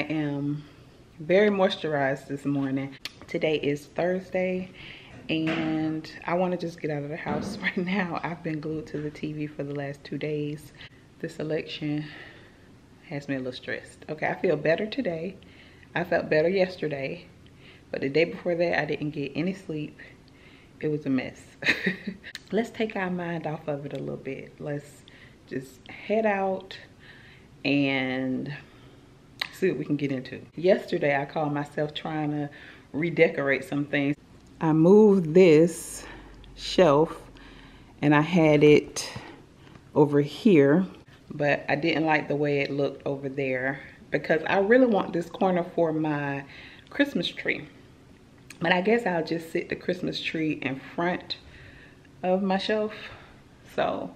am very moisturized this morning. Today is Thursday and I want to just get out of the house right now. I've been glued to the TV for the last 2 days. This election has me a little stressed. Okay, I feel better today. I felt better yesterday, but the day before that I didn't get any sleep. It was a mess. Let's take our mind off of it a little bit. Let's just head out and see what we can get into. Yesterday I called myself trying to redecorate some things. I moved this shelf and I had it over here, but I didn't like the way it looked over there because I really want this corner for my Christmas tree. But I guess I'll just sit the Christmas tree in front of my shelf. So,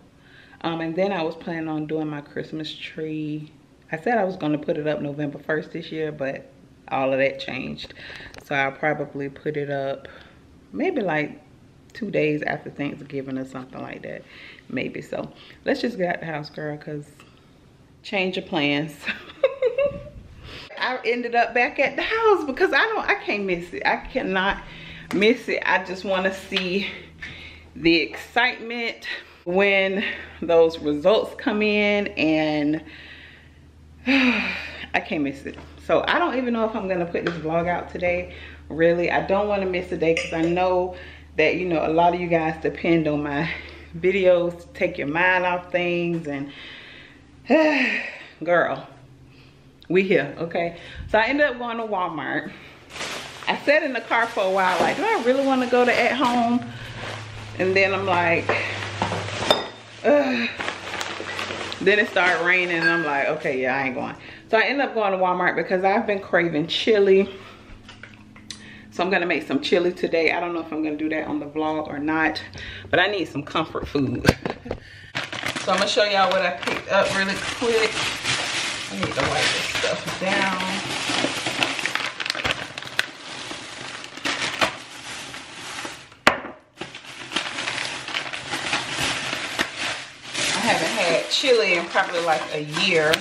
and then I was planning on doing my Christmas tree. I said I was going to put it up November 1st this year, but all of that changed. So I'll probably put it up maybe like 2 days after Thanksgiving or something like that. Maybe. So let's just get out the house, girl, because change your plans. I ended up back at the house because I can't miss it. I cannot miss it. I just want to see the excitement when those results come in, and I can't miss it. So I don't even know if I'm gonna put this vlog out today. Really, I don't want to miss a day because I know that, you know, a lot of you guys depend on my videos to take your mind off things, and girl, we here. Okay, so I ended up going to Walmart. I sat in the car for a while like, do I really want to go to at home? And then I'm like, ugh. Then it started raining and I'm like, okay, yeah, I ain't going. So I ended up going to Walmart because I've been craving chili. So I'm gonna make some chili today. I don't know if I'm gonna do that on the vlog or not, but I need some comfort food. So I'm gonna show y'all what I picked up really quick. I need to wipe this stuff down. I haven't had chili in probably like a year.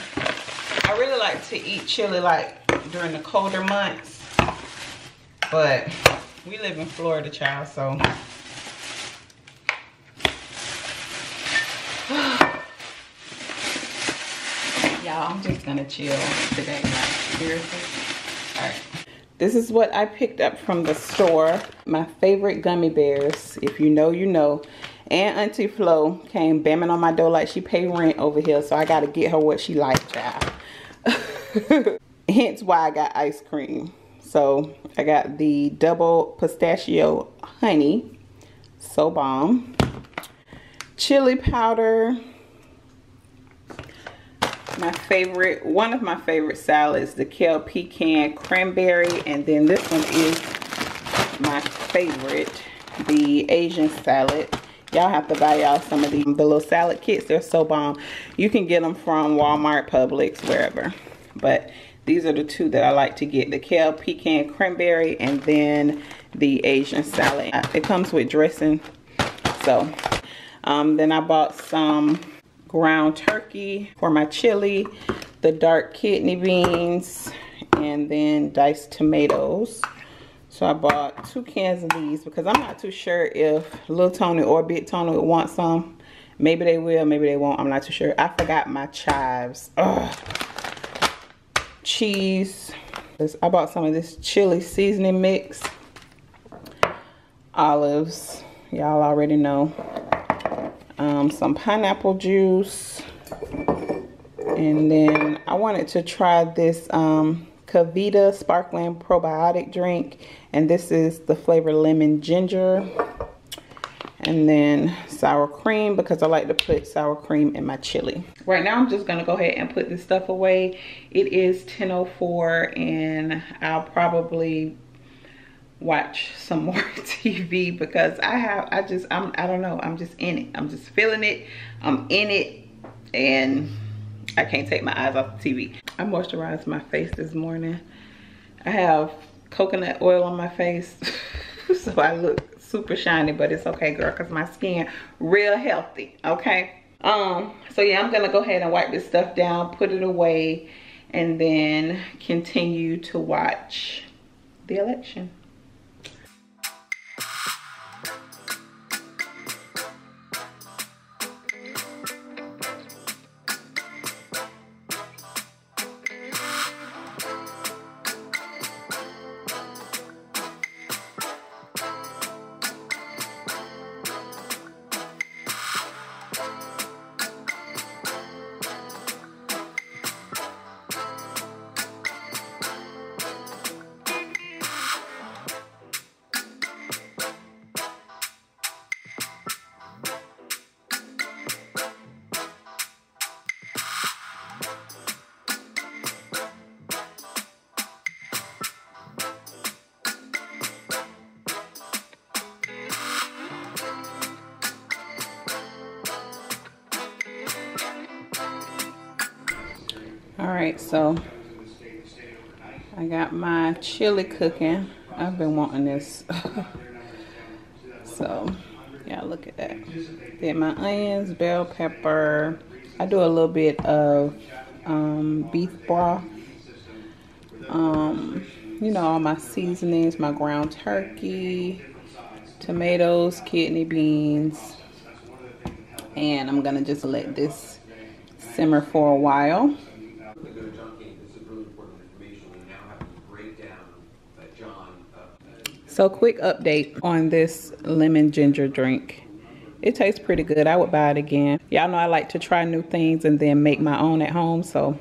I really like to eat chili like during the colder months, but we live in Florida, child, so y'all, I'm just gonna chill today, like, seriously. All right. This is what I picked up from the store. My favorite gummy bears. If you know, you know. And Auntie Flo came bamming on my door like she paid rent over here, so I gotta get her what she likes, child. Hence why I got ice cream. So I got the double pistachio honey. So bomb. Chili powder. My favorite, one of my favorite salads, the kale pecan cranberry, and then this one is my favorite, the Asian salad. Y'all have to buy y'all some of these, the little salad kits. They're so bomb. You can get them from Walmart, Publix, wherever. But these are the two that I like to get, the kale pecan cranberry and then the Asian salad. It comes with dressing. So then I bought some ground turkey for my chili, the dark kidney beans, and then diced tomatoes. So I bought 2 cans of these because I'm not too sure if Little Tony or Big Tony would want some. Maybe they will, maybe they won't. I'm not too sure. I forgot my chives. Ugh. Cheese. I bought some of this chili seasoning mix. Olives. Y'all already know. Some pineapple juice, and then I wanted to try this Kavita sparkling probiotic drink, and this is the flavor lemon ginger, and then sour cream because I like to put sour cream in my chili. Right now I'm just gonna go ahead and put this stuff away. It is 10:04 and I'll probably watch some more TV because I don't know, I'm just in it. I'm just feeling it. I'm in it and I can't take my eyes off the TV. I moisturized my face this morning. I have coconut oil on my face so I look super shiny, but it's okay, girl, because my skin real healthy. Okay, so yeah, I'm gonna go ahead and wipe this stuff down, put it away, and then continue to watch the election. All right, so I got my chili cooking. I've been wanting this. So yeah, look at that. Did my onions, bell pepper. I do a little bit of beef broth. You know, all my seasonings, my ground turkey, tomatoes, kidney beans, and I'm gonna just let this simmer for a while. So quick update on this lemon ginger drink. It tastes pretty good. I would buy it again. Y'all know I like to try new things and then make my own at home. So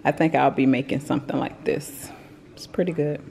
I think I'll be making something like this. It's pretty good.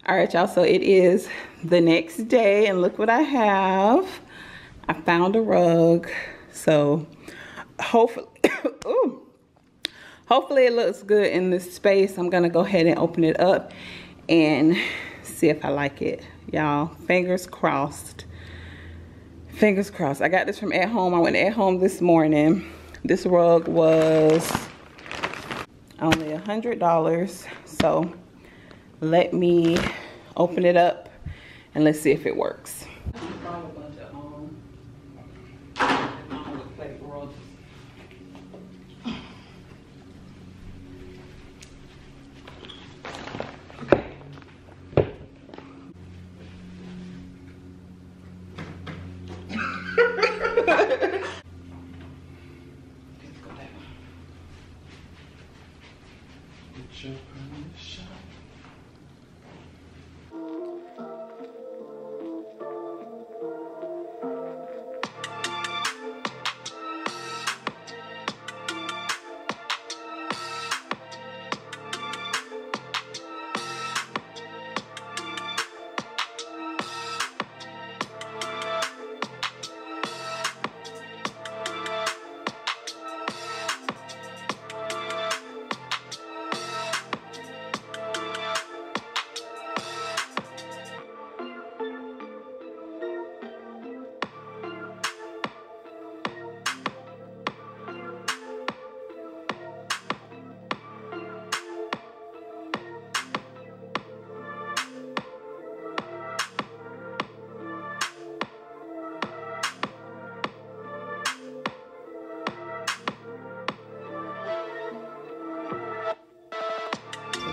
All right, y'all, so it is the next day and look what I have. I found a rug. So hopefully, ooh, hopefully it looks good in this space. I'm gonna go ahead and open it up and see if I like it. Y'all, fingers crossed. Fingers crossed. I got this from At Home. I went to At Home this morning. This rug was only $100. So let me open it up and let's see if it works.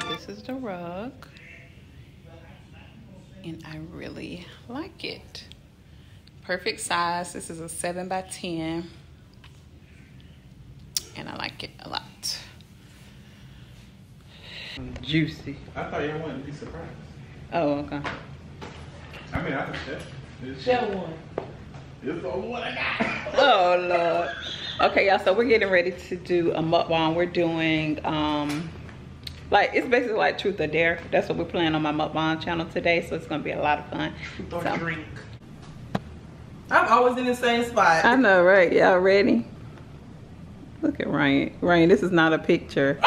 This is the rug, and I really like it. Perfect size. This is a 7 by 10, and I like it a lot. Juicy. I thought you wanted to be surprised. Oh, okay. I mean, I can share. Share one. This is the only one I got. Oh Lord. Okay, y'all, so we're getting ready to do a mukbang. We're doing like, it's basically like truth or dare. That's what we're playing on my mukbang channel today, so it's gonna be a lot of fun. Or drink. I'm always in the same spot. I know, right? Y'all ready? Look at Ryan. Ryan, this is not a picture.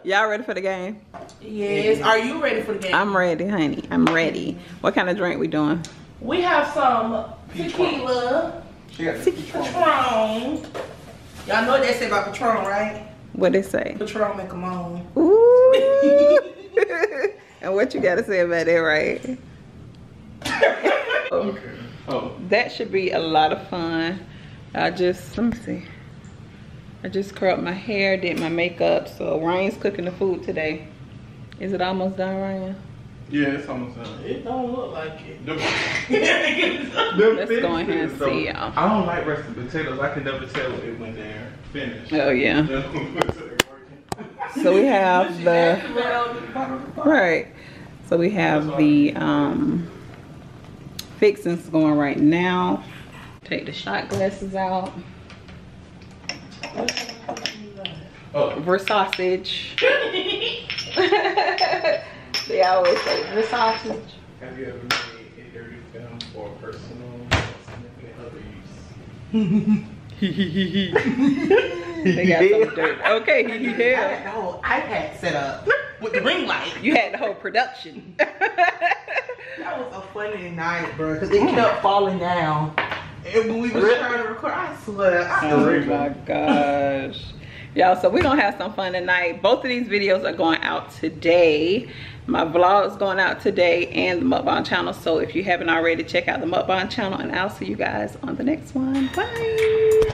Y'all ready for the game? Yes. Are you ready for the game? I'm ready, honey. I'm ready. What kind of drink we doing? We have some tequila. Patron. Y'all know what they say about Patron, right? What they say? Patron make a moan. Ooh. And what you gotta say about it, right? Okay. Oh. That should be a lot of fun. Let me see. I just curled my hair, did my makeup. So Ryan's cooking the food today. Is it almost done, Ryan? Yeah, it's almost done. It don't look like it. Let's go ahead and see, y'all. I don't like roasted potatoes. I can never tell it when they're finished. Oh yeah. So we have the right. So we have the fixings going right now. Take the shot glasses out. Oh. Versausage. They always say versausage. Have you ever made a dirty film for personal or significant other use? They got some dirt. Okay, I had the whole iPad set up with the ring light. You had the whole production. That was a funny night, bro, because it kept falling down. And when we was trying to record, I swear. Oh my gosh. Y'all, so we're gonna have some fun tonight. Both of these videos are going out today. My vlog is going out today and the mukbang channel. So if you haven't already, check out the mukbang channel and I'll see you guys on the next one. Bye.